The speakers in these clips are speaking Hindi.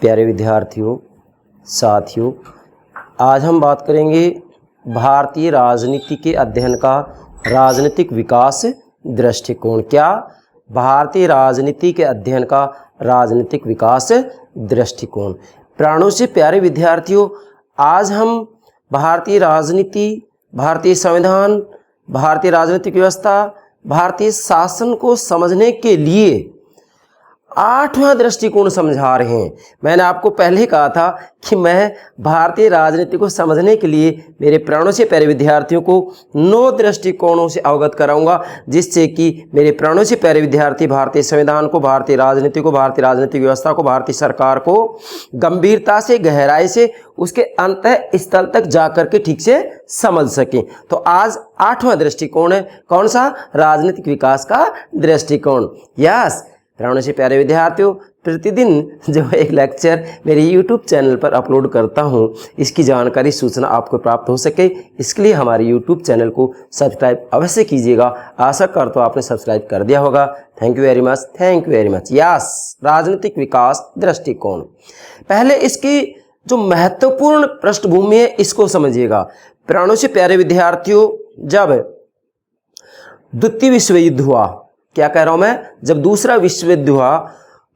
प्यारे विद्यार्थियों, साथियों, आज हम बात करेंगे भारतीय राजनीति के अध्ययन का राजनीतिक विकास दृष्टिकोण। क्या? भारतीय राजनीति के अध्ययन का राजनीतिक विकास दृष्टिकोण। प्राणों से प्यारे विद्यार्थियों, आज हम भारतीय राजनीति, भारतीय संविधान, भारतीय राजनीतिक व्यवस्था, भारतीय शासन को समझने के लिए 8वां दृष्टिकोण समझा रहे हैं। मैंने आपको पहले ही कहा था कि मैं भारतीय राजनीति को समझने के लिए मेरे प्राणों से प्यारे विद्यार्थियों को 9 दृष्टिकोणों से अवगत कराऊंगा, जिससे कि मेरे प्राणों से प्यारे विद्यार्थी भारतीय संविधान को, भारतीय राजनीति को, भारतीय राजनीतिक व्यवस्था को, भारतीय सरकार को गंभीरता से, गहराई से, उसके अंतः स्थल तक जाकर के ठीक से समझ सकें। तो आज 8वां दृष्टिकोण है, कौन सा? राजनीतिक विकास का दृष्टिकोण। यस प्राणों से प्यारे विद्यार्थियों, प्रतिदिन जो एक लेक्चर मेरे YouTube चैनल पर अपलोड करता हूं, इसकी जानकारी, सूचना आपको प्राप्त हो सके, इसके लिए हमारे YouTube चैनल को सब्सक्राइब अवश्य कीजिएगा। आशा करता हूं आपने सब्सक्राइब कर दिया होगा। Thank you very much, thank you very much. Yes, राजनीतिक विकास दृष्टिकोण। पहले इसकी जो महत्वपूर्ण पृष्ठभूमि है, इसको समझिएगा। प्राणों से प्यारे विद्यार्थियों, जब द्वितीय विश्व युद्ध हुआ, क्या कह रहा हूं मैं? जब दूसरा विश्व युद्ध हुआ,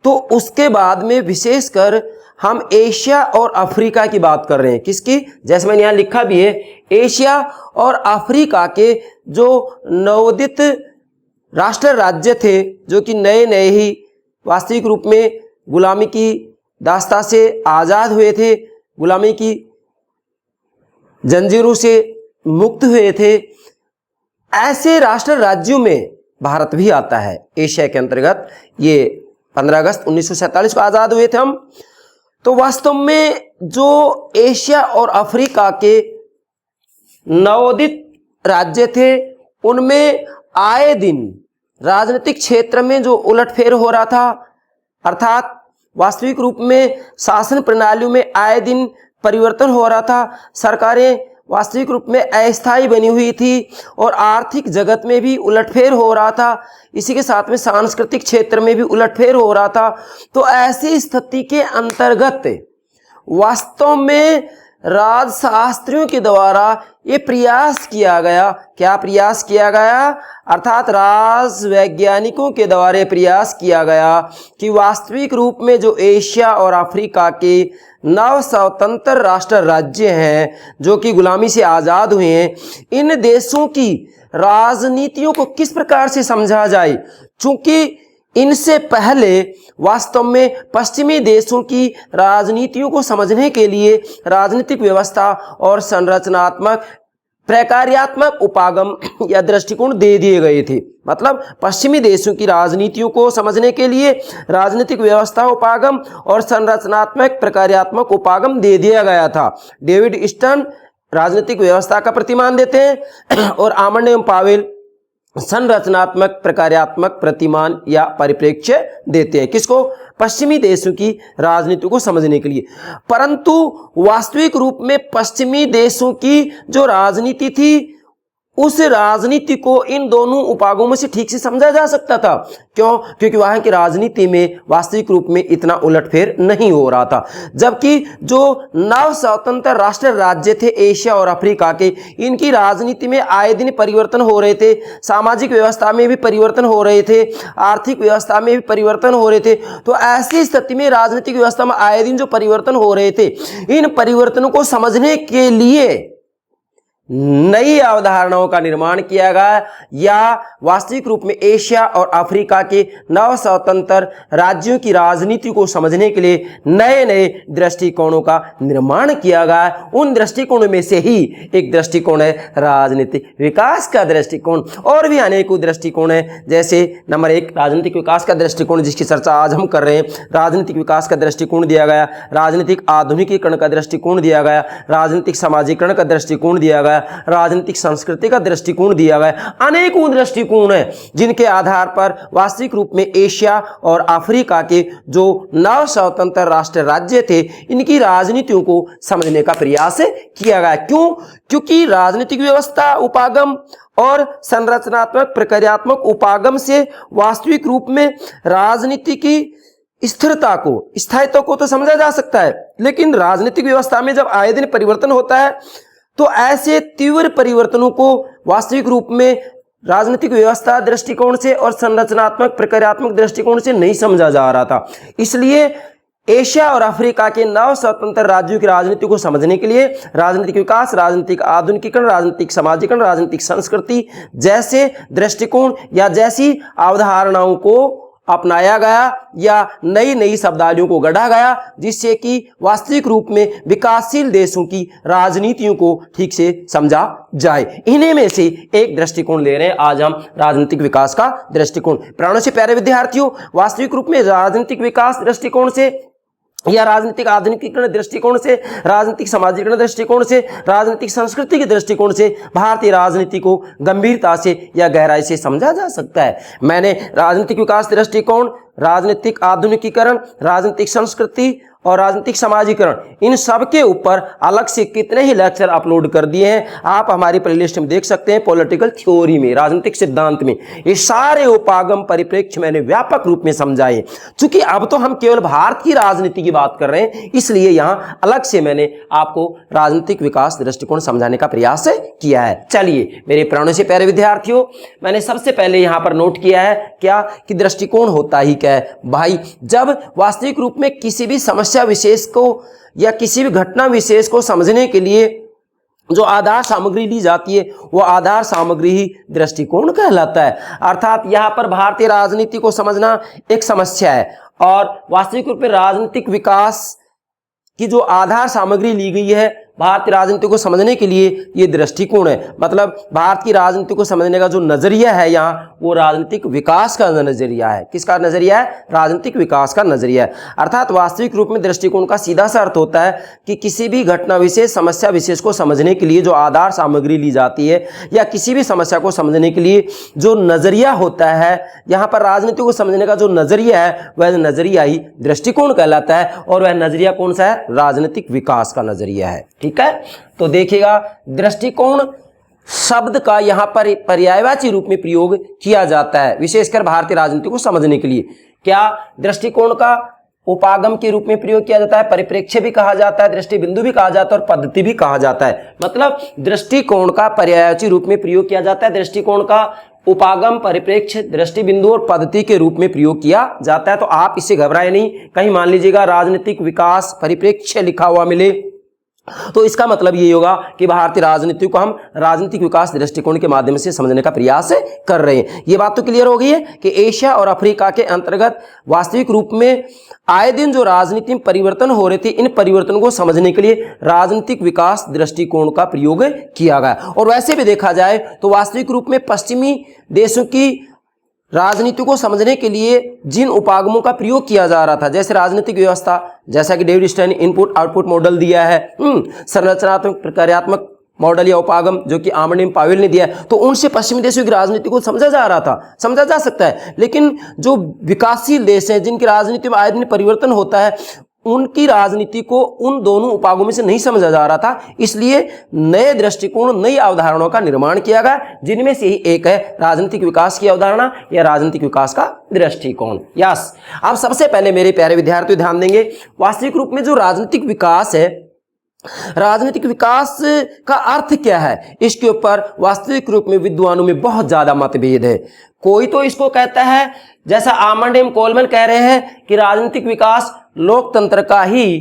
तो उसके बाद में विशेषकर हम एशिया और अफ्रीका की बात कर रहे हैं। किसकी? जैसे मैंने यहां लिखा भी है, एशिया और अफ्रीका के जो नवोदित राष्ट्र राज्य थे, जो कि नए नए ही वास्तविक रूप में गुलामी की दास्ता से आजाद हुए थे, गुलामी की जंजीरों से मुक्त हुए थे, ऐसे राष्ट्र राज्यों में भारत भी आता है। एशिया के अंतर्गत ये 15 अगस्त 1947 को आजाद हुए थे हम। तो वास्तव में जो एशिया और अफ्रीका के नवोदित राज्य थे, उनमें आए दिन राजनीतिक क्षेत्र में जो उलटफेर हो रहा था, अर्थात वास्तविक रूप में शासन प्रणालियों में आए दिन परिवर्तन हो रहा था, सरकारें वास्तविक रूप में अस्थायी बनी हुई थी और आर्थिक जगत में भी उलटफेर हो रहा था, इसी के साथ में सांस्कृतिक क्षेत्र में भी उलटफेर हो रहा था। तो ऐसी स्थिति के अंतर्गत वास्तव में राजशास्त्रियों के द्वारा ये प्रयास किया गया। क्या प्रयास किया गया? अर्थात राजवैज्ञानिकों के द्वारा प्रयास किया गया कि वास्तविक रूप में जो एशिया और अफ्रीका के नव स्वतंत्र राष्ट्र राज्य हैं, जो कि गुलामी से आजाद हुए हैं, इन देशों की राजनीतियों को किस प्रकार से समझा जाए। चूंकि इनसे पहले वास्तव में पश्चिमी देशों की राजनीतियों को समझने के लिए राजनीतिक व्यवस्था और संरचनात्मक प्रकार्यात्मक उपागम या दृष्टिकोण दे दिए गए थे। मतलब पश्चिमी देशों की राजनीतियों को समझने के लिए राजनीतिक व्यवस्था उपागम और संरचनात्मक प्रकार्यात्मक उपागम दे दिया गया था। डेविड स्टर्न राजनीतिक व्यवस्था का प्रतिमान देते हैं और आमंड एवं पावेल संरचनात्मक प्रकार्यात्मक प्रतिमान या परिप्रेक्ष्य देते हैं। किसको? पश्चिमी देशों की राजनीति को समझने के लिए। परंतु वास्तविक रूप में पश्चिमी देशों की जो राजनीति थी, उस राजनीति को इन दोनों उपागमों में से ठीक से समझा जा सकता था। क्यों? क्योंकि वहां की राजनीति में वास्तविक रूप में इतना उलटफेर नहीं हो रहा था। जबकि जो नव स्वतंत्र राष्ट्र राज्य थे एशिया और अफ्रीका के, इनकी राजनीति में आए दिन परिवर्तन हो रहे थे, सामाजिक व्यवस्था में भी परिवर्तन हो रहे थे, आर्थिक व्यवस्था में भी परिवर्तन हो रहे थे। तो ऐसी स्थिति में राजनीतिक व्यवस्था में आए दिन जो परिवर्तन हो रहे थे, इन परिवर्तनों को समझने के लिए नई अवधारणाओं का निर्माण किया गया, या वास्तविक रूप में एशिया और अफ्रीका के नव स्वतंत्र राज्यों की राजनीति को समझने के लिए नए नए दृष्टिकोणों का निर्माण किया गया। उन दृष्टिकोणों में से ही एक दृष्टिकोण है राजनीतिक विकास का दृष्टिकोण। और भी अनेकों दृष्टिकोण है, जैसे नंबर 1 राजनीतिक विकास का दृष्टिकोण, जिसकी चर्चा आज हम कर रहे हैं। राजनीतिक विकास का दृष्टिकोण दिया गया, राजनीतिक आधुनिकीकरण का दृष्टिकोण दिया गया, राजनीतिक समाजीकरण का दृष्टिकोण दिया गया, राजनीतिक संस्कृति का दृष्टिकोण दिया गया। अनेकों दृष्टिकोण हैं जिनके आधार पर वास्तविक रूप में एशिया और अफ्रीका के जो नव स्वतंत्र राष्ट्र राज्य थे, इनकी राजनीतियों को समझने का प्रयास किया गया। क्यों? क्योंकि राजनीतिक व्यवस्था उपागम और संरचनात्मक प्रक्रियात्मक उपागम से वास्तविक रूप में राजनीति की स्थिरता को, स्थायित्व को तो समझा जा सकता है, लेकिन राजनीतिक व्यवस्था में जब आए दिन परिवर्तन होता है तो ऐसे तीव्र परिवर्तनों को वास्तविक रूप में राजनीतिक व्यवस्था दृष्टिकोण से और संरचनात्मक प्रक्रियात्मक दृष्टिकोण से नहीं समझा जा रहा था। इसलिए एशिया और अफ्रीका के नव स्वतंत्र राज्यों की राजनीति को समझने के लिए राजनीतिक विकास, राजनीतिक आधुनिकीकरण, राजनीतिक समाजीकरण, राजनीतिक संस्कृति जैसे दृष्टिकोण या जैसी अवधारणाओं को अपनाया गया या नई नई शब्दावलियों को गढ़ा गया, जिससे कि वास्तविक रूप में विकासशील देशों की राजनीतियों को ठीक से समझा जाए। इन्हीं में से एक दृष्टिकोण ले रहे हैं आज हम, राजनीतिक विकास का दृष्टिकोण। प्राणों से प्यारे विद्यार्थियों, वास्तविक रूप में राजनीतिक विकास दृष्टिकोण से या राजनीतिक आधुनिकीकरण दृष्टिकोण से, राजनीतिक समाजीकरण दृष्टिकोण से, राजनीतिक संस्कृति के दृष्टिकोण से भारतीय राजनीति को गंभीरता से या गहराई से समझा जा सकता है। मैंने राजनीतिक विकास दृष्टिकोण, राजनीतिक आधुनिकीकरण, राजनीतिक संस्कृति और राजनीतिक समाजीकरण, इन सब के ऊपर अलग से कितने ही लेक्चर अपलोड कर दिए हैं। आप हमारी प्लेलिस्ट में देख सकते हैं। पॉलिटिकल थ्योरी में, राजनीतिक सिद्धांत में, ये सारे उपागम परिप्रेक्ष्य मैंने व्यापक रूप में समझाए। चूंकि अब तो हम केवल भारत की राजनीति की बात कर रहे हैं, इसलिए यहां अलग से मैंने आपको राजनीतिक विकास दृष्टिकोण समझाने का प्रयास किया है। चलिए मेरे प्राणों से प्यारे विद्यार्थियों, मैंने सबसे पहले यहां पर नोट किया है क्या कि दृष्टिकोण होता ही क्या है। भाई, जब वास्तविक रूप में किसी भी समस्या विशेष को या किसी भी घटना विशेष को समझने के लिए जो आधार सामग्री ली जाती है, वो आधार सामग्री ही दृष्टिकोण कहलाता है। अर्थात यहां पर भारतीय राजनीति को समझना एक समस्या है और वास्तविक रूप में राजनीतिक विकास की जो आधार सामग्री ली गई है भारतीय राजनीति को समझने के लिए, ये दृष्टिकोण है। मतलब भारत की राजनीति को समझने का जो नजरिया है यहाँ, वो राजनीतिक विकास का नजरिया है। किसका नजरिया है? राजनीतिक विकास का नजरिया है। अर्थात वास्तविक रूप में दृष्टिकोण का सीधा सा अर्थ होता है कि किसी भी घटना विशेष, समस्या विशेष को समझने के लिए जो आधार सामग्री ली जाती है या किसी भी समस्या को समझने के लिए जो नजरिया होता है, यहाँ पर राजनीति को समझने का जो नजरिया है वह नजरिया ही दृष्टिकोण कहलाता है। और वह नजरिया कौन सा है? राजनीतिक विकास का नजरिया है। ठीक है, तो देखिएगा दृष्टिकोण शब्द का यहां पर पर्यायवाची रूप में प्रयोग किया जाता है विशेषकर भारतीय राजनीति को समझने के लिए। क्या दृष्टिकोण का उपागम के रूप में प्रयोग किया जाता है, परिप्रेक्ष्य भी कहा जाता है, दृष्टि बिंदु भी कहा जाता है और पद्धति भी कहा जाता है। मतलब दृष्टिकोण का पर्यायवाची रूप में प्रयोग किया जाता है, दृष्टिकोण का उपागम, परिप्रेक्ष्य, दृष्टि बिंदु और पद्धति के रूप में प्रयोग किया जाता है। तो आप इससे घबराए नहीं। कहीं मान लीजिएगा राजनीतिक विकास परिप्रेक्ष्य लिखा हुआ मिले तो इसका मतलब ये होगा कि भारतीय राजनीति को हम राजनीतिक विकास दृष्टिकोण के माध्यम से समझने का प्रयास कर रहे हैं। ये बात तो क्लियर हो गई है कि एशिया और अफ्रीका के अंतर्गत वास्तविक रूप में आए दिन जो राजनीति में परिवर्तन हो रहे थे, इन परिवर्तनों को समझने के लिए राजनीतिक विकास दृष्टिकोण का प्रयोग किया गया। और वैसे भी देखा जाए तो वास्तविक रूप में पश्चिमी देशों की राजनीति को समझने के लिए जिन उपागमों का प्रयोग किया जा रहा था, जैसे राजनीतिक व्यवस्था, जैसा कि David stand input output model दिया है, संरचनात्मक प्रक्रियात्मक मॉडल या उपागम जो कि आर्मंड पावेल ने दिया है, तो उनसे पश्चिमी देशों की राजनीति को समझा जा रहा था, समझा जा सकता है। लेकिन जो विकासशील देश हैं, जिनकी राजनीति में आए दिन परिवर्तन होता है, उनकी राजनीति को उन दोनों उपागमों में से नहीं समझा जा रहा था। इसलिए नए दृष्टिकोण, नई अवधारणाओं का निर्माण किया गया, जिनमें से ही एक है राजनीतिक विकास की अवधारणा या राजनीतिक विकास का दृष्टिकोण। यस, अब सबसे पहले मेरे प्यारे विद्यार्थी ध्यान देंगे, वास्तविक रूप में जो राजनीतिक विकास है, राजनीतिक विकास का अर्थ क्या है, इसके ऊपर वास्तविक रूप में विद्वानों में बहुत ज्यादा मतभेद है। कोई तो इसको कहता है, जैसा आमंड एम कोलमैन कह रहे हैं कि राजनीतिक विकास लोकतंत्र का ही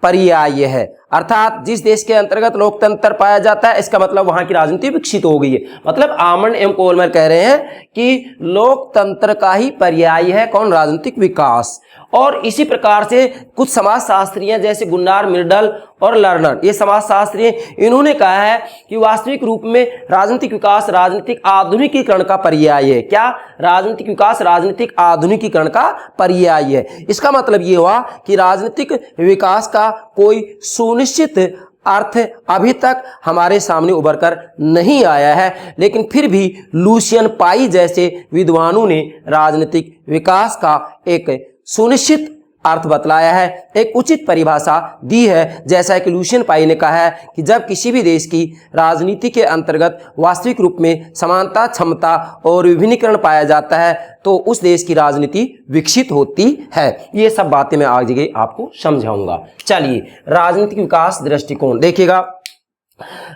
पर्याय है। अर्थात जिस देश के अंतर्गत लोकतंत्र पाया जाता है, इसका मतलब वहां की राजनीति विकसित हो गई है। मतलब आमंड एम कोलमैन कह रहे हैं कि लोकतंत्र का ही पर्याय है कौन? राजनीतिक विकास। और इसी प्रकार से कुछ समाजशास्त्री जैसे गुन्नार मिर्डल और लर्नर, ये समाजशास्त्री, इन्होंने कहा है कि वास्तविक रूप में राजनीतिक विकास राजनीतिक आधुनिकीकरण का पर्याय है। क्या? राजनीतिक विकास राजनीतिक आधुनिकीकरण का पर्याय है। इसका मतलब ये हुआ कि राजनीतिक विकास का कोई सुनिश्चित अर्थ अभी तक हमारे सामने उभर कर नहीं आया है, लेकिन फिर भी लुसियन पाई जैसे विद्वानों ने राजनीतिक विकास का एक सुनिश्चित अर्थ बतलाया है, एक उचित परिभाषा दी है। जैसा कि लुशियन पाई ने कहा है कि जब किसी भी देश की राजनीति के अंतर्गत वास्तविक रूप में समानता, क्षमता और विभिन्नीकरण पाया जाता है तो उस देश की राजनीति विकसित होती है। ये सब बातें मैं आगे आपको समझाऊंगा। चलिए, राजनीतिक विकास दृष्टिकोण देखिएगा।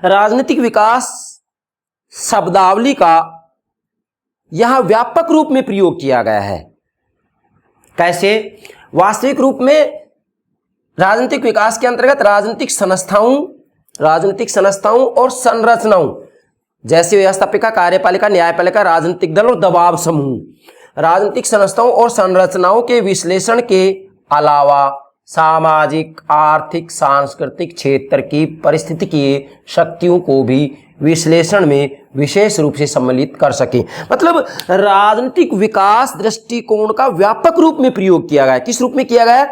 राजनीतिक विकास शब्दावली का यहां व्यापक रूप में प्रयोग किया गया है। कैसे? वास्तविक रूप में राजनीतिक विकास के अंतर्गत राजनीतिक संस्थाओं और संरचनाओं जैसे व्यवस्थापिका, कार्यपालिका, न्यायपालिका, राजनीतिक दल और दबाव समूह, राजनीतिक संस्थाओं और संरचनाओं के विश्लेषण के अलावा सामाजिक, आर्थिक, सांस्कृतिक क्षेत्र की पारिस्थितिकीय शक्तियों को भी विश्लेषण में विशेष रूप से सम्मिलित कर सके। मतलब राजनीतिक विकास दृष्टिकोण का व्यापक रूप में प्रयोग किया गया। किस रूप में किया गया?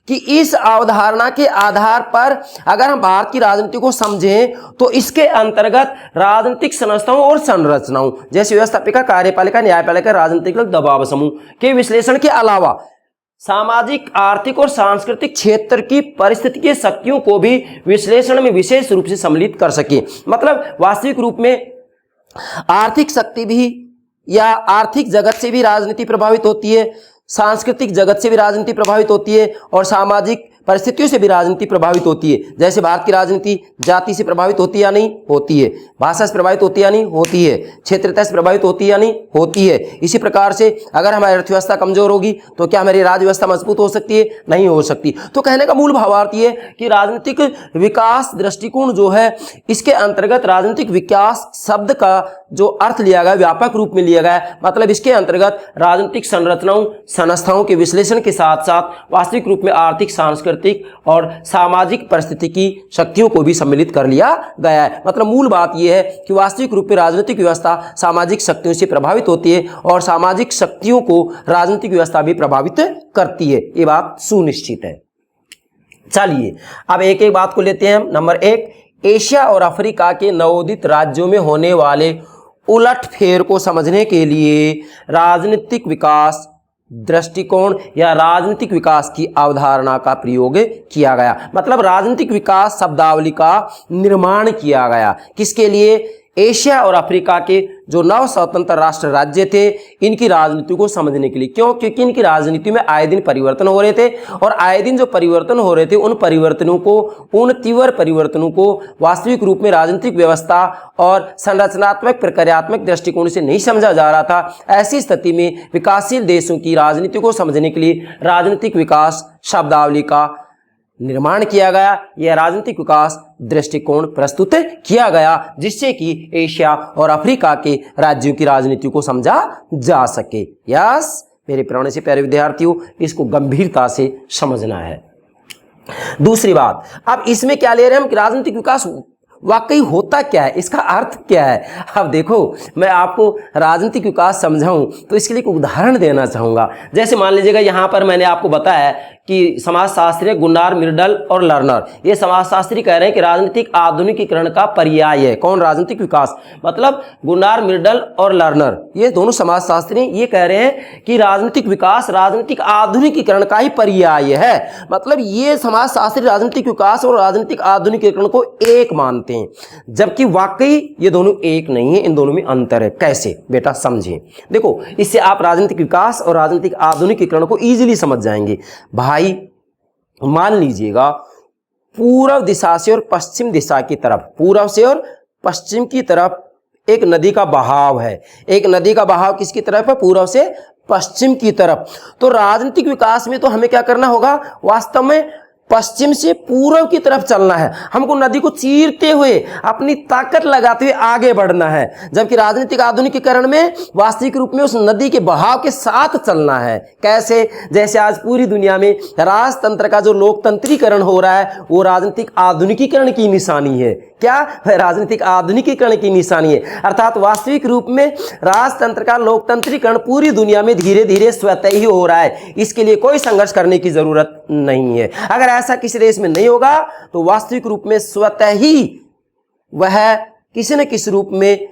कि इस अवधारणा के आधार पर अगर हम भारत की राजनीति को समझें तो इसके अंतर्गत राजनीतिक संस्थाओं और संरचनाओं जैसे व्यवस्थापिका, कार्यपालिका, न्यायपालिका, राजनीतिक दबाव समूह के विश्लेषण के अलावा सामाजिक, आर्थिक और सांस्कृतिक क्षेत्र की परिस्थितिकीय शक्तियों को भी विश्लेषण में विशेष रूप से सम्मिलित कर सके। मतलब वास्तविक रूप में आर्थिक शक्ति भी या आर्थिक जगत से भी राजनीति प्रभावित होती है, सांस्कृतिक जगत से भी राजनीति प्रभावित होती है और सामाजिक परिस्थितियों से भी राजनीति प्रभावित होती है। जैसे भारत की राजनीति जाति से प्रभावित होती है या नहीं? होती है। भाषा से प्रभावित होती है या नहीं? होती है। क्षेत्रता से प्रभावित होती है या नहीं? होती है। इसी प्रकार से अगर हमारी अर्थव्यवस्था कमजोर होगी तो क्या हमारी राज्य व्यवस्था मजबूत हो सकती है? नहीं हो सकती। तो कहने का मूल भावार्थ ये कि राजनीतिक विकास दृष्टिकोण जो है इसके अंतर्गत राजनीतिक विकास शब्द का जो अर्थ लिया गया व्यापक रूप में लिया गया। मतलब इसके अंतर्गत राजनीतिक संरचनाओं, संस्थाओं के विश्लेषण के साथ साथ वास्तविक रूप में आर्थिक, सांस्कृतिक और सामाजिक परिस्थिति की शक्तियों को भी सम्मिलित कर लिया गया है। मतलब मूल बात यह है कि वास्तविक रूप में राजनीतिक व्यवस्था सामाजिक शक्तियों से प्रभावित होती है और सामाजिक शक्तियों को राजनीतिक व्यवस्था भी प्रभावित करती है। ये बात सुनिश्चित है। चलिए, अब एक एक बात को लेते हैं। नंबर 1, एशिया और अफ्रीका के नवोदित राज्यों में होने वाले उलटफेर को समझने के लिए राजनीतिक विकास दृष्टिकोण या राजनीतिक विकास की अवधारणा का प्रयोग किया गया। मतलब राजनीतिक विकास शब्दावली का निर्माण किया गया। किसके लिए? एशिया और अफ्रीका के जो नव स्वतंत्र राष्ट्र राज्य थे इनकी राजनीति को समझने के लिए। क्यों? क्योंकि इनकी राजनीति में आए दिन परिवर्तन हो रहे थे और आए दिन जो परिवर्तन हो रहे थे उन तीव्र परिवर्तनों को वास्तविक रूप में राजनीतिक व्यवस्था और संरचनात्मक प्रक्रियात्मक दृष्टिकोण से नहीं समझा जा रहा था। ऐसी स्थिति में विकासशील देशों की राजनीति को समझने के लिए राजनीतिक विकास शब्दावली का निर्माण किया गया। यह राजनीतिक विकास दृष्टिकोण प्रस्तुत किया गया जिससे कि एशिया और अफ्रीका के राज्यों की राजनीति को समझा जा सके। यस मेरे प्यारे से प्यारे विद्यार्थियों, इसको गंभीरता से समझना है। दूसरी बात, अब इसमें क्या ले रहे हैं हम कि राजनीतिक विकास वाकई होता क्या है, इसका अर्थ क्या है। अब देखो, मैं आपको राजनीतिक विकास समझाऊं तो इसके लिए एक उदाहरण देना चाहूंगा। जैसे मान लीजिएगा यहाँ पर मैंने आपको बताया कि समाजशास्त्री गुनार मिर्डल और लर्नर, ये समाजशास्त्री कह रहे हैं कि राजनीतिक आधुनिकीकरण का पर्याय है। कौन? राजनीतिक विकास। मतलब गुनार मिर्डल और लर्नर ये दोनों समाजशास्त्री ये कह रहे हैं कि राजनीतिक विकास राजनीतिक आधुनिकीकरण का ही पर्याय है। मतलब ये समाजशास्त्री राजनीतिक विकास और राजनीतिक आधुनिकीकरण को एक मानते हैं, जबकि वाकई ये दोनों एक नहीं है, इन दोनों में अंतर है। कैसे? बेटा समझिए। देखो, इससे आप राजनीतिक विकास और राजनीतिक आधुनिकीकरण को इजीली समझ जाएंगे। भाई मान लीजिएगा पूर्व दिशा से और पश्चिम दिशा की तरफ, पूर्व से और पश्चिम की तरफ एक नदी का बहाव है। एक नदी का बहाव किसकी तरफ है? पूर्व से पश्चिम की तरफ। तो राजनीतिक विकास में तो हमें क्या करना होगा? वास्तव में पश्चिम से पूर्व की तरफ चलना है। हमको नदी को चीरते हुए अपनी ताकत लगाते हुए आगे बढ़ना है। जबकि राजनीतिक आधुनिकीकरण में वास्तविक रूप में उस नदी के बहाव के साथ चलना है। कैसे? जैसे आज पूरी दुनिया में राजतंत्र का जो लोकतंत्रीकरण हो रहा है वो राजनीतिक आधुनिकीकरण की निशानी है। क्या? राजनीतिक आधुनिकीकरण की निशानी है। अर्थात वास्तविक रूप में राजतंत्र का लोकतंत्रीकरण पूरी दुनिया में धीरे धीरे स्वतः ही हो रहा है। इसके लिए कोई संघर्ष करने की जरूरत नहीं है। अगर ऐसा किसी देश में नहीं होगा तो वास्तविक रूप में स्वतः ही वह किसी न किसी रूप में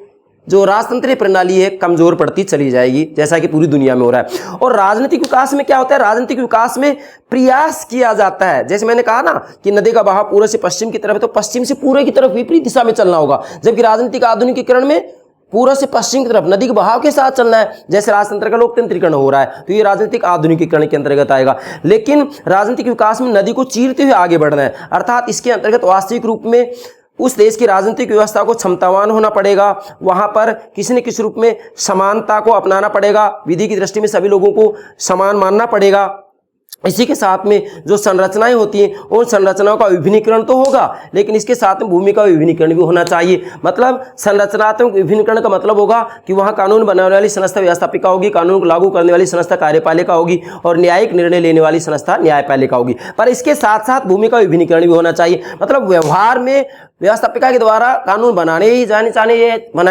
जो राजतंत्रीय प्रणाली है कमजोर पड़ती चली जाएगी, जैसा कि पूरी दुनिया में हो रहा है। और राजनीतिक विकास में क्या होता है, राजनीतिक विकास में प्रयास किया जाता है, जैसे मैंने कहा ना कि नदी का बहाव पूर्व से पश्चिम की तरफ है, तो पश्चिम से पूर्व की तरफ विपरीत दिशा में चलना होगा, जबकि राजनीतिक आधुनिकीकरण में पूर्व से पश्चिम की तरफ नदी के बहाव के साथ चलना है, जैसे राजतंत्र का लोकतंत्रीकरण हो रहा है, तो ये राजनीतिक आधुनिकीकरण के अंतर्गत आएगा। लेकिन राजनीतिक विकास में नदी को चीरते हुए आगे बढ़ना है, अर्थात इसके अंतर्गत वास्तविक रूप में उस देश की राजनीतिक व्यवस्था को क्षमतावान होना पड़ेगा, वहां पर किसी न किसी रूप में समानता को अपनाना पड़ेगा, विधि की दृष्टि में सभी लोगों को समान मानना पड़ेगा। इसी के साथ में जो संरचनाएं होती हैं उन संरचनाओं का विभिन्नीकरण तो होगा, लेकिन इसके साथ में भूमि का विभिन्नीकरण भी होना चाहिए। मतलब संरचनात्मक विभिन्नीकरण का मतलब होगा कि वहां कानून बनाने वाली संस्था व्यवस्थापिका होगी, कानून को लागू करने वाली संस्था कार्यपालिका होगी और न्यायिक निर्णय लेने वाली संस्था न्यायपालिका होगी। पर इसके साथ साथ भूमि का विभिन्नीकरण भी होना चाहिए। मतलब व्यवहार में व्यवस्थापिका के द्वारा कानून बनाए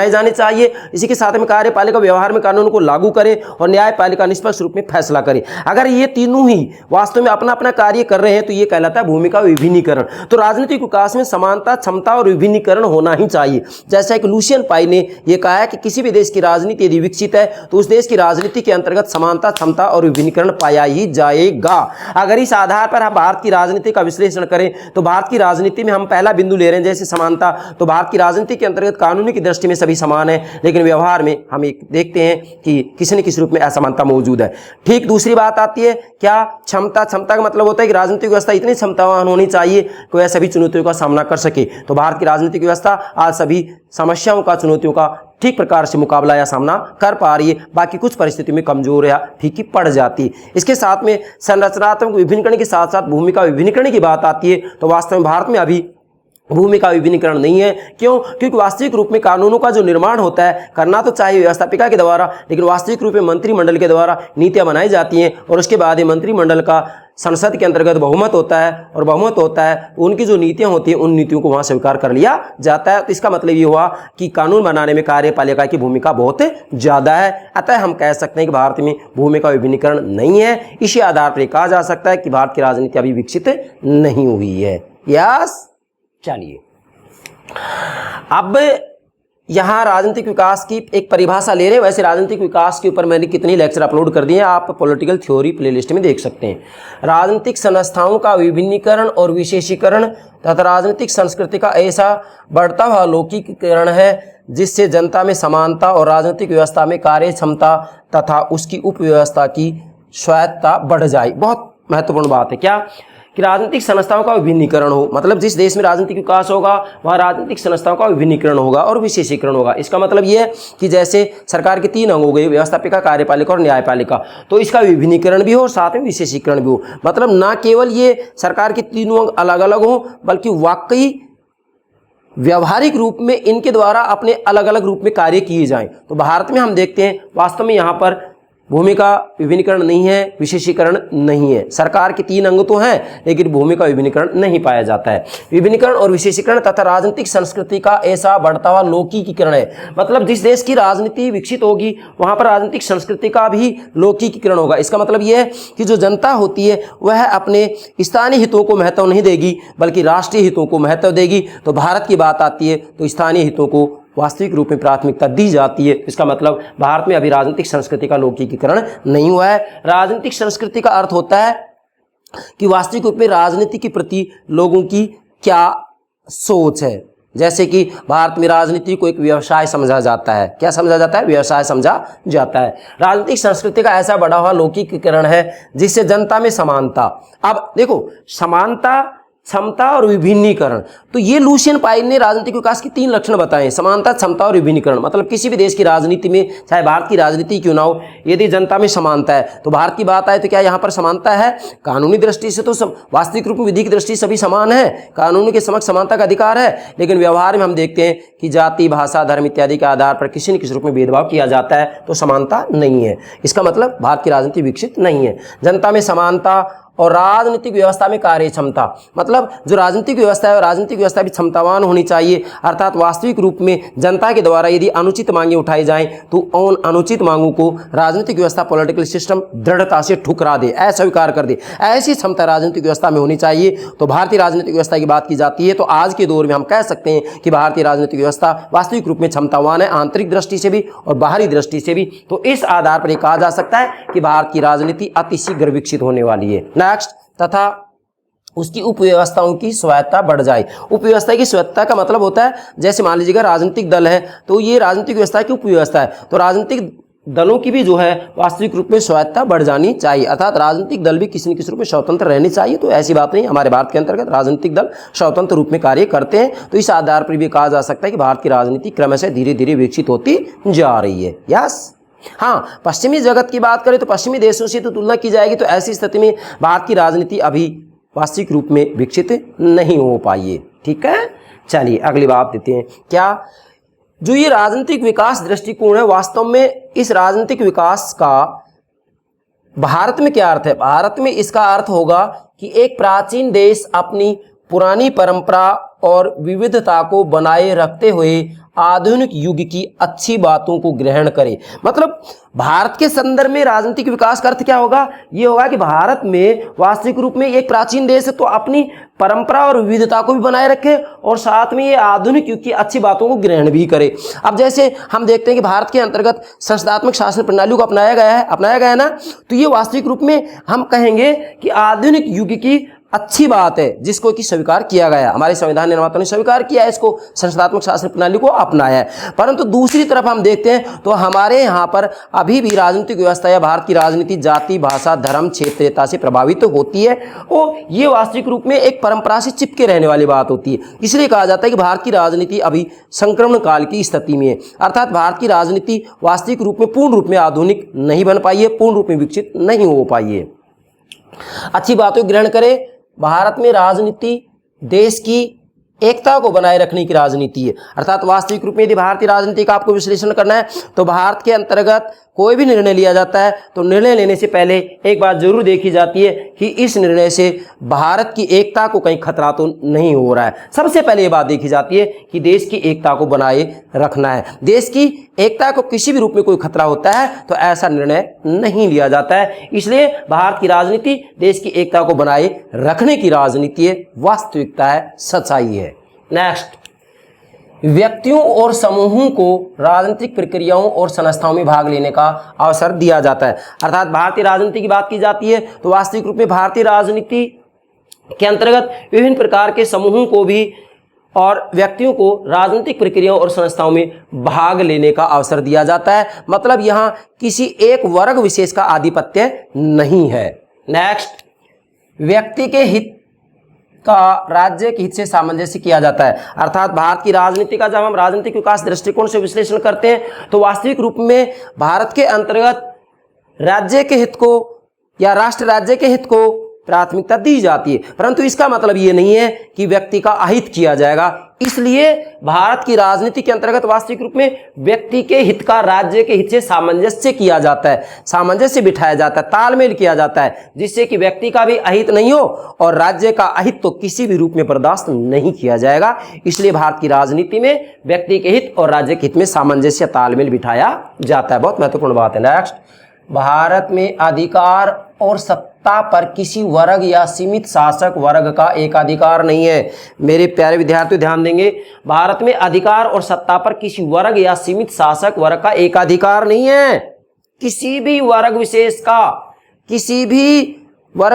जाने चाहिए, इसी के साथ में कार्यपालिका व्यवहार में कानून को लागू करे और न्यायपालिका निष्पक्ष रूप में फैसला करे। अगर ये तीनों ही वास्तव में अपना अपना कार्य कर रहे हैं तो ये कहलाता है भूमि का विभिन्नीकरण। तो राजनीतिक विकास में समानता, क्षमता और विभिन्नीकरण होना ही चाहिए। जैसा कि लुसियन पाई ने यह कहा है कि किसी भी देश की राजनीति यदि विकसित है तो उस देश की राजनीति के अंतर्गत समानता, क्षमता और विभिन्नीकरण पाया ही जाएगा। अगर इस आधार पर हम भारत की राजनीति का विश्लेषण करें तो भारत की राजनीति में हम पहला बिंदु ले रहे हैं जैसे समानता, तो भारत की राजनीति के अंतर्गत कानूनी की दृष्टि में सभी समान है, लेकिन व्यवहार में हम एक देखते हैं कि किसी न किसी रूप में असमानता मौजूद है। ठीक दूसरी बात आती है क्या, क्षमता। क्षमता का मतलब होता है कि राजनीतिक व्यवस्था इतनी क्षमतावान होनी चाहिए कि वह सभी चुनौतियों का सामना कर सके। तो भारत की राजनीतिक व्यवस्था आज सभी समस्याओं का, चुनौतियों का ठीक प्रकार से मुकाबला या सामना कर पा रही है, बाकी कुछ परिस्थितियों में कमजोर या फीकी पड़ जाती है। इसके साथ में संरचनात्मक विभिन्नीकरण के साथ साथ भूमि का विभिन्नीकरण की बात आती है, तो वास्तव में भारत में अभी भूमि का विभिन्नीकरण नहीं है। क्यों? क्योंकि वास्तविक रूप में कानूनों का जो निर्माण होता है करना तो चाहिए व्यवस्थापिका के द्वारा, लेकिन वास्तविक रूप में मंत्रिमंडल के द्वारा नीतियां बनाई जाती हैं और उसके बाद ये मंत्रिमंडल का संसद के अंतर्गत बहुमत होता है और बहुमत होता है उनकी जो नीतियां होती हैं उन नीतियों को वहां स्वीकार कर लिया जाता है। तो इसका मतलब ये हुआ कि कानून बनाने में कार्यपालिका की भूमिका बहुत ज्यादा है। अतः हम कह सकते हैं कि भारत में भूमि का विभिन्नीकरण नहीं है। इसी आधार पर कहा जा सकता है कि भारत की राजनीति अभी विकसित नहीं हुई है। यस, चलिए अब यहां राजनीतिक विकास की एक परिभाषा ले रहे हैं। वैसे राजनीतिक विकास के ऊपर मैंने कितनी लेक्चर अपलोड कर दिए हैं, आप पॉलिटिकल थ्योरी प्लेलिस्ट में देख सकते हैं। राजनीतिक संस्थाओं का विभिन्नीकरण और विशेषीकरण तथा राजनीतिक संस्कृति का ऐसा बढ़ता हुआ लौकिकीकरण है जिससे जनता में समानता और राजनीतिक व्यवस्था में कार्य क्षमता तथा उसकी उपव्यवस्था की स्वायत्तता बढ़ जाए। बहुत महत्वपूर्ण बात है क्या कि राजनीतिक संस्थाओं का विभिन्नीकरण हो, मतलब जिस देश में राजनीतिक विकास होगा वहाँ राजनीतिक संस्थाओं का विभिन्नीकरण होगा और विशेषीकरण होगा। इसका मतलब ये है कि जैसे सरकार के 3 अंग हो गए, व्यवस्थापिका, कार्यपालिका और न्यायपालिका, तो इसका विभिन्नीकरण भी हो और साथ में विशेषीकरण भी हो। मतलब ना केवल ये सरकार के 3 अंग अलग अलग हो बल्कि वाकई व्यवहारिक रूप में इनके द्वारा अपने अलग अलग रूप में कार्य किए जाएं। तो भारत में हम देखते हैं वास्तव में यहाँ पर भूमि का विभिन्नीकरण नहीं है, विशेषीकरण नहीं है। सरकार के 3 अंग तो हैं लेकिन भूमि का विभिन्नीकरण नहीं पाया जाता है। विभिन्नीकरण और विशेषीकरण तथा राजनीतिक संस्कृति का ऐसा बढ़ता हुआ लौकिकीकरण है, मतलब जिस देश की राजनीति विकसित होगी वहां पर राजनीतिक संस्कृति का भी लौकिकीकरण होगा। इसका मतलब यह है कि जो जनता होती है वह अपने स्थानीय हितों को महत्व नहीं देगी बल्कि राष्ट्रीय हितों को महत्व देगी। तो भारत की बात आती है तो स्थानीय हितों को वास्तविक रूप में प्राथमिकता दी जाती है। इसका मतलब भारत में अभी राजनीतिक संस्कृति का लौकिकीकरण नहीं हुआ है। राजनीतिक संस्कृति का अर्थ होता है कि वास्तविक रूप में राजनीति के प्रति लोगों की क्या सोच है। जैसे कि भारत में राजनीति को एक व्यवसाय समझा जाता है। क्या समझा जाता है? व्यवसाय समझा जाता है। राजनीतिक संस्कृति का ऐसा बढ़ा हुआ लौकिकीकरण है जिससे जनता में समानता, अब देखो समानता, क्षमता और विभिन्नीकरण, तो ये लुसियन पाई ने राजनीतिक विकास के 3 लक्षण बताए, समानता, क्षमता और विभिन्नीकरण। मतलब किसी भी देश की राजनीति में, चाहे भारत की राजनीति क्यों ना हो, यदि जनता में समानता है तो भारत की बात आए तो क्या यहाँ पर समानता है? कानूनी दृष्टि से तो वास्तविक रूप में विधि की दृष्टि से सभी समान है, कानून के समक्ष समानता का अधिकार है, लेकिन व्यवहार में हम देखते हैं कि जाति, भाषा, धर्म इत्यादि के आधार पर किसी न किसी रूप में भेदभाव किया जाता है, तो समानता नहीं है। इसका मतलब भारत की राजनीति विकसित नहीं है। जनता में समानता और राजनीतिक व्यवस्था में कार्य क्षमता, मतलब जो राजनीतिक व्यवस्था है राजनीतिक व्यवस्था भी क्षमतावान होनी चाहिए, अर्थात वास्तविक रूप में जनता के द्वारा यदि अनुचित मांगे उठाई जाएं तो उन अनुचित मांगों को राजनीतिक व्यवस्था पॉलिटिकल सिस्टम दृढ़ता से ठुकरा दे, अस्वीकार कर दे, ऐसी क्षमता राजनीतिक व्यवस्था में होनी चाहिए। तो भारतीय राजनीतिक व्यवस्था की बात की जाती है तो आज के दौर में हम कह सकते हैं कि भारतीय राजनीतिक व्यवस्था वास्तविक रूप में क्षमतावान है, आंतरिक दृष्टि से भी और बाहरी दृष्टि से भी। तो इस आधार पर यह कहा जा सकता है कि भारत की राजनीति अतिशीघ्र विकसित होने वाली है। नेक्स्ट, तथा उसकी उपव्यवस्थाओं की स्वायत्ता बढ़ जाए। उपव्यवस्था की स्वायत्ता का मतलब होता है, जैसे मान लीजिएगा राजनीतिक दल है तो ये राजनीतिक व्यवस्था की उपव्यवस्था है, तो राजनीतिक दलों की भी जो है वास्तविक रूप में स्वायत्ता बढ़ जानी चाहिए, अर्थात राजनीतिक दल भी किसी न किसी रूप में स्वतंत्र रहने चाहिए। तो ऐसी बात नहीं, हमारे भारत के अंतर्गत राजनीतिक दल स्वतंत्र रूप में कार्य करते हैं। तो इस आधार पर भी कहा जा सकता है कि भारत की राजनीति क्रमशः धीरे धीरे विकसित होती जा रही है। यस, हाँ, पश्चिमी जगत की बात करें तो पश्चिमी देशों से तो तुलना की जाएगी तो ऐसी स्थिति में भारत की राजनीति अभी वास्तविक रूप में विकसित नहीं हो पाई है। ठीक है, चलिए अगली बात देते हैं। क्या जो ये राजनीतिक विकास दृष्टिकोण है, वास्तव में इस राजनीतिक विकास का भारत में क्या अर्थ है? भारत में इसका अर्थ होगा कि एक प्राचीन देश अपनी पुरानी परंपरा और विविधता को बनाए रखते हुए आधुनिक युग की अच्छी बातों को ग्रहण करे। मतलब भारत के संदर्भ में राजनीतिक विकास का अर्थ क्या होगा? ये होगा कि भारत में वास्तविक रूप में एक प्राचीन देश है तो अपनी परंपरा और विविधता को भी बनाए रखे और साथ में ये आधुनिक युग की अच्छी बातों को ग्रहण भी करे। अब जैसे हम देखते हैं कि भारत के अंतर्गत संसदात्मक शासन प्रणाली को अपनाया गया है ना, तो ये वास्तविक रूप में हम कहेंगे कि आधुनिक युग की अच्छी बात है जिसको कि स्वीकार किया गया। हमारे संविधान निर्माताओं ने स्वीकार किया है, इसको संसदात्मक शासन प्रणाली को अपनाया है। परंतु दूसरी तरफ हम देखते हैं तो हमारे यहाँ पर अभी भी राजनीतिक व्यवस्था या भारत की राजनीति जाति, भाषा, धर्म, क्षेत्रीयता से प्रभावित होती है और ये वास्तविक रूप में एक परंपरा से चिपके रहने वाली बात होती है। इसलिए कहा जाता है कि भारत की राजनीति अभी संक्रमण काल की स्थिति में है, अर्थात भारत की राजनीति वास्तविक रूप में पूर्ण रूप में आधुनिक नहीं बन पाई है, पूर्ण रूप में विकसित नहीं हो पाई है। अच्छी बातों को ग्रहण करें। भारत में राजनीति देश की एकता को बनाए रखने की राजनीति है, अर्थात वास्तविक रूप में यदि भारतीय राजनीति का आपको विश्लेषण करना है तो भारत के अंतर्गत कोई भी निर्णय लिया जाता है तो निर्णय लेने से पहले एक बात जरूर देखी जाती है कि इस निर्णय से भारत की एकता को कहीं खतरा तो नहीं हो रहा है। सबसे पहले ये बात देखी जाती है कि देश की एकता को बनाए रखना है। देश की एकता को किसी भी रूप में कोई खतरा होता है तो ऐसा निर्णय नहीं लिया जाता है। इसलिए भारत की राजनीति देश की एकता को बनाए रखने की राजनीति है, वास्तविकता है, सच्चाई है। नेक्स्ट, व्यक्तियों और समूहों को राजनीतिक प्रक्रियाओं और संस्थाओं में भाग लेने का अवसर दिया जाता है, अर्थात भारतीय राजनीति की बात की जाती है तो वास्तविक रूप में भारतीय राजनीति के अंतर्गत विभिन्न प्रकार के समूहों को भी और व्यक्तियों को राजनीतिक प्रक्रियाओं और संस्थाओं में भाग लेने का अवसर दिया जाता है। मतलब यहाँ किसी एक वर्ग विशेष का आधिपत्य नहीं है। नेक्स्ट, व्यक्ति के हित का राज्य के हित से सामंजस्य किया जाता है, अर्थात भारत की राजनीति का जब हम राजनीतिक विकास दृष्टिकोण से विश्लेषण करते हैं तो वास्तविक रूप में भारत के अंतर्गत राज्य के हित को या राष्ट्र राज्य के हित को प्राथमिकता दी जाती है, परंतु इसका मतलब ये नहीं है कि व्यक्ति का अहित किया जाएगा। इसलिए भारत की राजनीति के अंतर्गत वास्तविक रूप में व्यक्ति के हित का राज्य के हित से सामंजस्य किया जाता है, सामंजस्य बिठाया जाता है, तालमेल किया जाता है, जिससे कि व्यक्ति का भी अहित नहीं हो और राज्य का अहित तो किसी भी रूप में बर्दाश्त नहीं किया जाएगा। इसलिए भारत की राजनीति में व्यक्ति के हित और राज्य के हित में सामंजस्य तालमेल बिठाया जाता है। बहुत महत्वपूर्ण बात है। नेक्स्ट, भारत में अधिकार और सत्ता पर किसी वर्ग या सीमित शासक वर्ग का एकाधिकार नहीं है। मेरे प्यारे विद्यार्थियों ध्यान देंगे, भारत में अधिकार और सत्ता पर किसी वर्ग या सीमित शासक वर्ग का एकाधिकार नहीं है। किसी भी वर्ग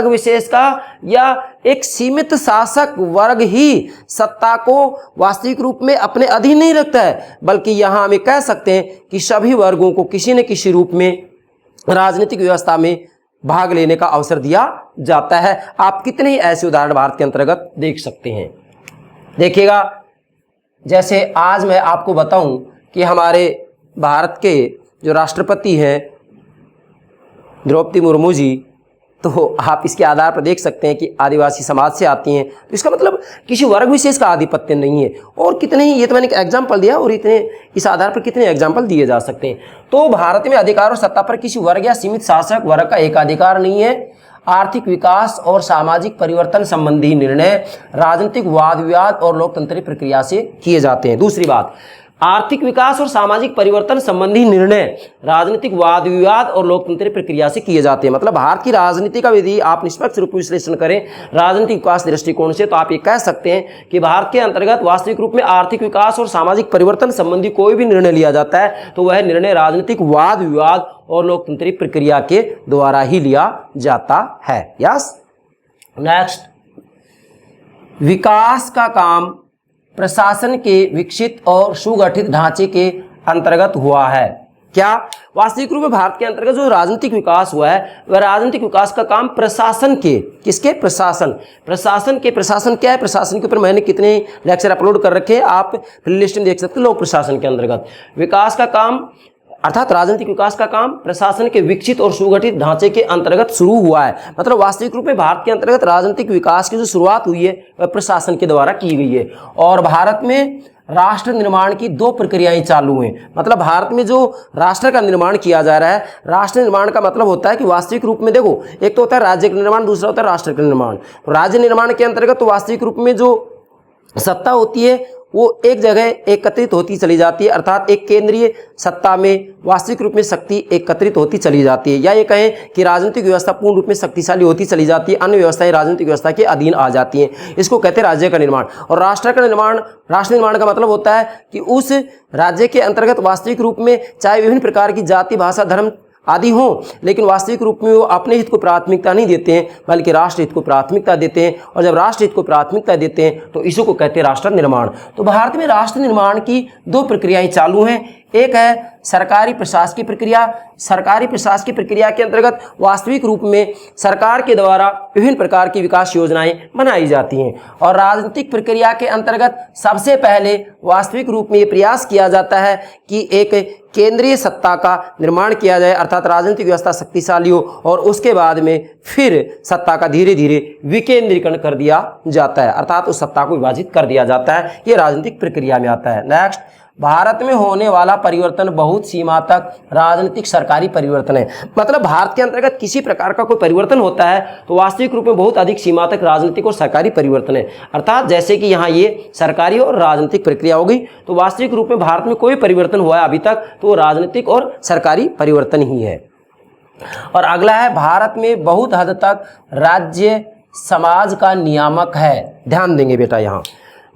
विशेष का या एक सीमित शासक वर्ग ही सत्ता को वास्तविक रूप में अपने अधीन नहीं रखता है, बल्कि यहां हम कह सकते हैं कि सभी वर्गों को किसी न किसी रूप में राजनीतिक व्यवस्था में भाग लेने का अवसर दिया जाता है। आप कितने ही ऐसे उदाहरण भारत के अंतर्गत देख सकते हैं। देखिएगा, जैसे आज मैं आपको बताऊं कि हमारे भारत के जो राष्ट्रपति हैं द्रौपदी मुर्मू जी, तो आप इसके आधार पर देख सकते हैं कि आदिवासी समाज से आती हैं, तो इसका मतलब किसी वर्ग विशेष का आधिपत्य नहीं है। और कितने ही, ये तो मैंने एक एग्जाम्पल दिया और इतने इस आधार पर कितने एग्जाम्पल दिए जा सकते हैं। तो भारत में अधिकार और सत्ता पर किसी वर्ग या सीमित शासक वर्ग का एकाधिकार नहीं है। आर्थिक विकास और सामाजिक परिवर्तन संबंधी निर्णय राजनीतिक वाद विवाद और लोकतांत्रिक प्रक्रिया से किए जाते हैं। दूसरी बात, आर्थिक विकास और सामाजिक परिवर्तन संबंधी निर्णय राजनीतिक वाद विवाद और लोकतांत्रिक प्रक्रिया से किए जाते हैं। मतलब भारत की राजनीति का यदि आप निष्पक्ष रूप में विश्लेषण करें राजनीतिक विकास दृष्टिकोण से, तो आप ये कह सकते हैं कि भारत के अंतर्गत वास्तविक रूप में आर्थिक विकास और सामाजिक परिवर्तन संबंधी कोई भी निर्णय लिया जाता है तो वह निर्णय राजनीतिक वाद विवाद और लोकतांत्रिक प्रक्रिया के द्वारा ही लिया जाता है। यस। नेक्स्ट, विकास का काम प्रशासन के विकसित और सुगठित ढांचे के अंतर्गत हुआ है। क्या? वास्तविक रूप में भारत के अंतर्गत जो राजनीतिक विकास हुआ है वह राजनीतिक विकास का काम प्रशासन के, किसके? प्रशासन के। प्रशासन क्या है? प्रशासन के ऊपर मैंने कितने लेक्चर अपलोड कर रखे हैं, आप प्लेलिस्ट में देख सकते हैं। लोक प्रशासन के अंतर्गत विकास का काम अर्थात राजनीतिक विकास का काम प्रशासन के विकसित और सुगठित ढांचे के अंतर्गत शुरू हुआ है। मतलब वास्तविक रूप में भारत के अंतर्गत राजनीतिक विकास की जो शुरुआत हुई है वह प्रशासन के द्वारा की गई है। और भारत में राष्ट्र निर्माण की 2 प्रक्रियाएं चालू हैं। मतलब भारत में जो राष्ट्र का निर्माण किया जा रहा है, राष्ट्र निर्माण का मतलब होता है कि वास्तविक रूप में देखो, एक तो होता है राज्य का निर्माण, दूसरा होता है राष्ट्र का निर्माण। राज्य निर्माण के अंतर्गत तो वास्तविक रूप में जो सत्ता होती है वो एक जगह एकत्रित होती चली जाती है, अर्थात एक केंद्रीय सत्ता में वास्तविक रूप में शक्ति एकत्रित होती चली जाती है। या ये कहें कि राजनीतिक व्यवस्था पूर्ण रूप में शक्तिशाली होती चली जाती है, अन्य व्यवस्थाएं राजनीतिक व्यवस्था के अधीन आ जाती हैं। इसको कहते हैं राज्य का निर्माण। और राष्ट्र का निर्माण, राष्ट्र निर्माण का मतलब होता है कि उस राज्य के अंतर्गत वास्तविक रूप में चाहे विभिन्न प्रकार की जाति, भाषा, धर्म आदि हो, लेकिन वास्तविक रूप में वो अपने हित को प्राथमिकता नहीं देते हैं बल्कि राष्ट्र हित को प्राथमिकता देते हैं। और जब राष्ट्र हित को प्राथमिकता देते हैं तो इसी को कहते हैं राष्ट्र निर्माण। तो भारत में राष्ट्र निर्माण की 2 प्रक्रियाएं चालू हैं। एक है सरकारी प्रशासकीय प्रक्रिया। सरकारी प्रशासकीय प्रक्रिया के अंतर्गत वास्तविक रूप में सरकार के द्वारा विभिन्न प्रकार की विकास योजनाएं बनाई जाती हैं। और राजनीतिक प्रक्रिया के अंतर्गत सबसे पहले वास्तविक रूप में ये प्रयास किया जाता है कि एक केंद्रीय सत्ता का निर्माण किया जाए, अर्थात राजनीतिक व्यवस्था शक्तिशाली हो, और उसके बाद में फिर सत्ता का धीरे धीरे विकेंद्रीकरण कर दिया जाता है, अर्थात उस सत्ता को विभाजित कर दिया जाता है। ये राजनीतिक प्रक्रिया में आता है। नेक्स्ट, भारत में होने वाला परिवर्तन बहुत सीमा तक राजनीतिक सरकारी परिवर्तन है। मतलब भारत के अंतर्गत किसी प्रकार का कोई परिवर्तन होता है तो वास्तविक रूप में बहुत अधिक सीमा तक राजनीतिक और सरकारी परिवर्तन है। अर्थात जैसे कि यहाँ ये सरकारी और राजनीतिक प्रक्रिया हो गई, तो वास्तविक रूप में भारत में कोई परिवर्तन हुआ है अभी तक तो वो राजनीतिक और सरकारी परिवर्तन ही है। और अगला है, भारत में बहुत हद तक राज्य समाज का नियामक है। ध्यान देंगे बेटा, यहाँ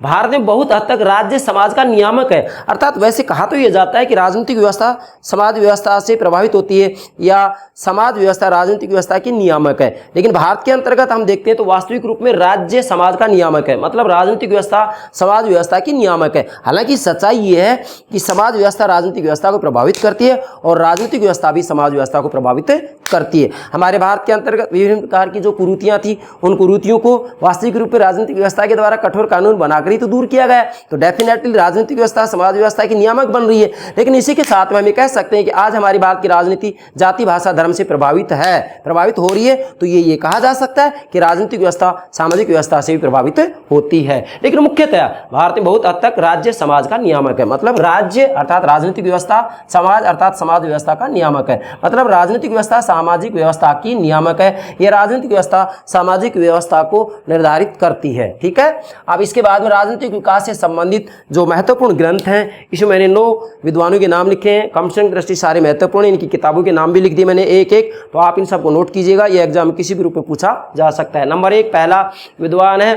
भारत में बहुत हद तक राज्य समाज का नियामक है। अर्थात वैसे कहा तो यह जाता है कि राजनीतिक व्यवस्था समाज व्यवस्था से प्रभावित होती है या समाज व्यवस्था राजनीतिक व्यवस्था की नियामक है, लेकिन भारत के अंतर्गत हम देखते हैं तो वास्तविक रूप में राज्य समाज का नियामक है। मतलब राजनीतिक व्यवस्था समाज व्यवस्था की नियामक है। हालांकि सच्चाई ये है कि समाज व्यवस्था राजनीतिक व्यवस्था को प्रभावित करती है और राजनीतिक व्यवस्था भी समाज व्यवस्था को प्रभावित करती है। हमारे भारत के अंतर्गत विभिन्न प्रकार की जो कुरीतियां थी उन कुरीतियों को वास्तविक रूप में राजनीतिक व्यवस्था के द्वारा कठोर कानून बनाकर ही तो दूर किया गया। तो डेफिनेटली राजनीतिक व्यवस्था समाज व्यवस्था की नियामक बन रही है। लेकिन इसी के साथ में हम ये कह सकते हैं कि आज हमारी भारत की राजनीति जाति, भाषा, धर्म से प्रभावित है, प्रभावित हो रही है। तो ये कहा जा सकता है कि राजनीतिक व्यवस्था सामाजिक व्यवस्था से भी प्रभावित होती है। लेकिन मुख्यतः भारत में बहुत हद तक राज्य समाज का नियामक है। मतलब राज्य अर्थात राजनीतिक व्यवस्था, समाज अर्थात समाज व्यवस्था का नियामक है। मतलब राजनीतिक व्यवस्था सामाजिक व्यवस्था की नियामक है। यह राजनीतिक व्यवस्था सामाजिक व्यवस्था को निर्धारित करती है। ठीक है। अब इसके बाद में राजनीतिक विकास से संबंधित जो महत्वपूर्ण ग्रंथ हैं, इसमें मैंने 9 विद्वानों के नाम लिखे हैं। कॉम्पिटिशन दृष्टि सारे महत्वपूर्ण, इनकी किताबों के नाम भी लिख दिए मैंने एक एक, तो आप इन सबको नोट कीजिएगा। ये एग्जाम किसी भी रूप में पूछा जा सकता है। नंबर 1 पहला विद्वान है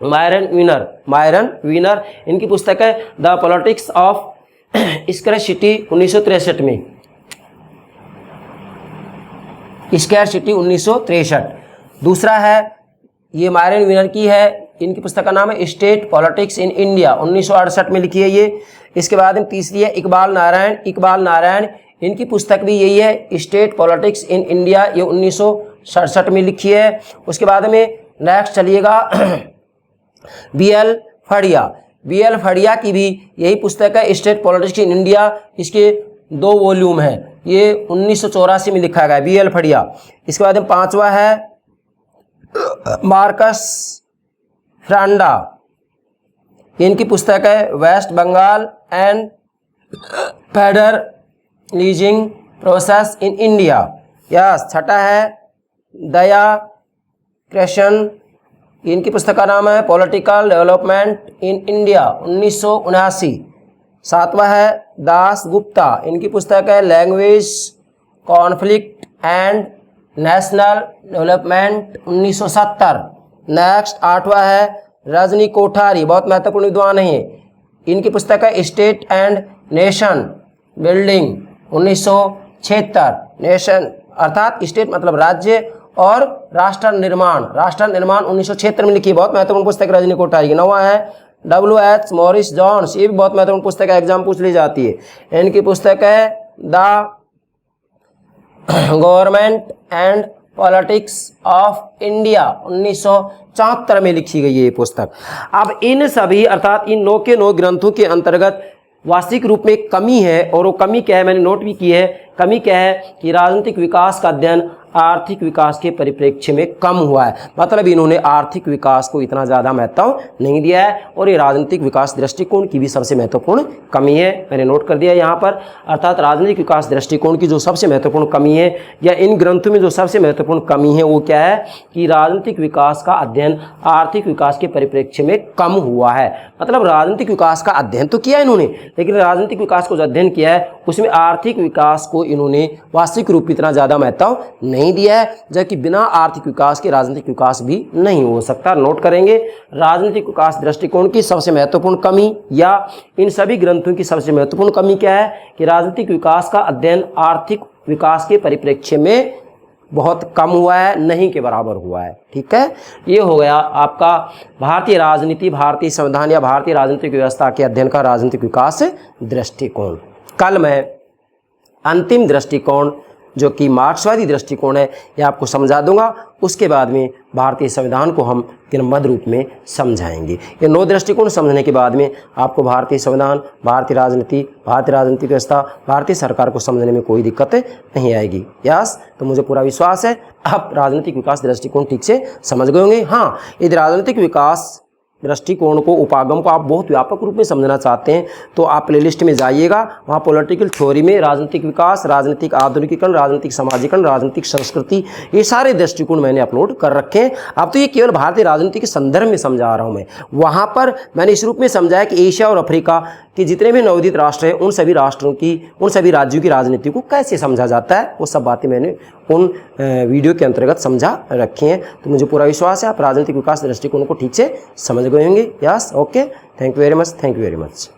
मायरन वीनर। मायरन वीनर, इनकी पुस्तक है द पॉलिटिक्स ऑफ स्कैरसिटी 1963 में, स्कैरसिटी 1963। दूसरा है ये मायरन वीनर की है, इनकी पुस्तक का नाम है स्टेट पॉलिटिक्स इन इंडिया 1968 में लिखी है ये। इसके बाद में तीसरी है इकबाल नारायण। इकबाल नारायण, इनकी पुस्तक भी यही है स्टेट पॉलिटिक्स इन इंडिया, ये 1967 में लिखी है। उसके बाद में नेक्स्ट चलिएगा BL फड़िया। BL फड़िया की भी यही पुस्तक है स्टेट पॉलिटिक्स इन इंडिया, इसके 2 वॉल्यूम है, ये 1984 में लिखा गया है BL फड़िया। इसके बाद में 5वां है मार्कस फ्रांडा, इनकी पुस्तक है west Bengal and federalism process in India. Yes. छठा है दया कृष्ण, इनकी पुस्तक का नाम है पॉलिटिकल डेवलपमेंट इन इंडिया 1979। सातवां है दास गुप्ता, इनकी पुस्तक है language conflict and national development 1970। Next आठवां है रजनी कोठारी, बहुत महत्वपूर्ण विद्वान है, इनकी पुस्तक है state and nation building 1976। Nation अर्थात स्टेट मतलब राज्य और राष्ट्र निर्माण 1976 में लिखी, बहुत महत्वपूर्ण पुस्तक रजनी कोठारी की। नौवां है W.H. मॉरिस जॉन्स, ये भी बहुत महत्वपूर्ण पुस्तक है, एग्जाम पूछ ली जाती है। इनकी पुस्तक है the government and politics of India 1974 में लिखी गई है ये पुस्तक। अब इन सभी अर्थात इन 9 के 9 ग्रंथों के अंतर्गत वास्तविक रूप में कमी है, और वो कमी क्या है मैंने नोट भी की है। कमी क्या है कि राजनीतिक विकास का अध्ययन आर्थिक विकास के परिप्रेक्ष्य में कम हुआ है, मतलब इन्होंने आर्थिक विकास को इतना ज़्यादा महत्व नहीं दिया है, और ये राजनीतिक विकास दृष्टिकोण की भी सबसे महत्वपूर्ण कमी है, मैंने नोट कर दिया यहाँ पर। अर्थात राजनीतिक विकास दृष्टिकोण की जो सबसे महत्वपूर्ण कमी है, या इन ग्रंथों में जो सबसे महत्वपूर्ण कमी है वो क्या है कि राजनीतिक विकास का अध्ययन आर्थिक विकास के परिप्रेक्ष्य में कम हुआ है। मतलब राजनीतिक विकास का अध्ययन तो किया इन्होंने, लेकिन राजनीतिक विकास को जो अध्ययन किया है उसमें आर्थिक विकास को इन्होंने वास्तविक रूप में इतना ज़्यादा महत्व नहीं दिया है, जबकि बिना आर्थिक विकास के राजनीतिक विकास भी नहीं हो सकता। नोट करेंगे राजनीतिक विकास दृष्टिकोण की सबसे महत्वपूर्ण कमी, या इन सभी ग्रंथों की सबसे महत्वपूर्ण कमी क्या है कि राजनीतिक विकास का अध्ययन आर्थिक विकास के परिप्रेक्ष्य में बहुत कम हुआ है, नहीं के बराबर हुआ है। ठीक है, ये हो गया आपका भारतीय राजनीति, भारतीय संविधान या भारतीय राजनीतिक व्यवस्था के अध्ययन का राजनीतिक विकास दृष्टिकोण। कल मैं अंतिम दृष्टिकोण जो कि मार्क्सवादी दृष्टिकोण है यह आपको समझा दूंगा, उसके बाद में भारतीय संविधान को हम क्रमबद्ध रूप में समझाएंगे। ये 9 दृष्टिकोण समझने के बाद में आपको भारतीय संविधान, भारतीय राजनीति, भारतीय राजनीतिक व्यवस्था, भारतीय सरकार को समझने में कोई दिक्कत नहीं आएगी। यस, तो मुझे पूरा विश्वास है आप राजनीतिक विकास दृष्टिकोण ठीक से समझ गए होंगे। हाँ, यदि राजनीतिक विकास दृष्टिकोण को उपागम को आप बहुत व्यापक रूप में समझना चाहते हैं तो आप प्लेलिस्ट में जाइएगा, वहाँ पॉलिटिकल थ्योरी में राजनीतिक विकास, राजनीतिक आधुनिकीकरण, राजनीतिक समाजीकरण, राजनीतिक संस्कृति, ये सारे दृष्टिकोण मैंने अपलोड कर रखे हैं। अब तो ये केवल भारतीय राजनीति के संदर्भ में समझा रहा हूँ मैं, वहाँ पर मैंने इस रूप में समझाया कि एशिया और अफ्रीका के जितने भी नवोदित राष्ट्र हैं उन सभी राष्ट्रों की, उन सभी राज्यों की राजनीति को कैसे समझा जाता है, वो सब बातें मैंने उन वीडियो के अंतर्गत समझा रखी हैं। तो मुझे पूरा विश्वास है आप राजनीतिक विकास दृष्टिकोण को ठीक से समझ गए होंगे। Yes, okay, thank you very much, thank you very much.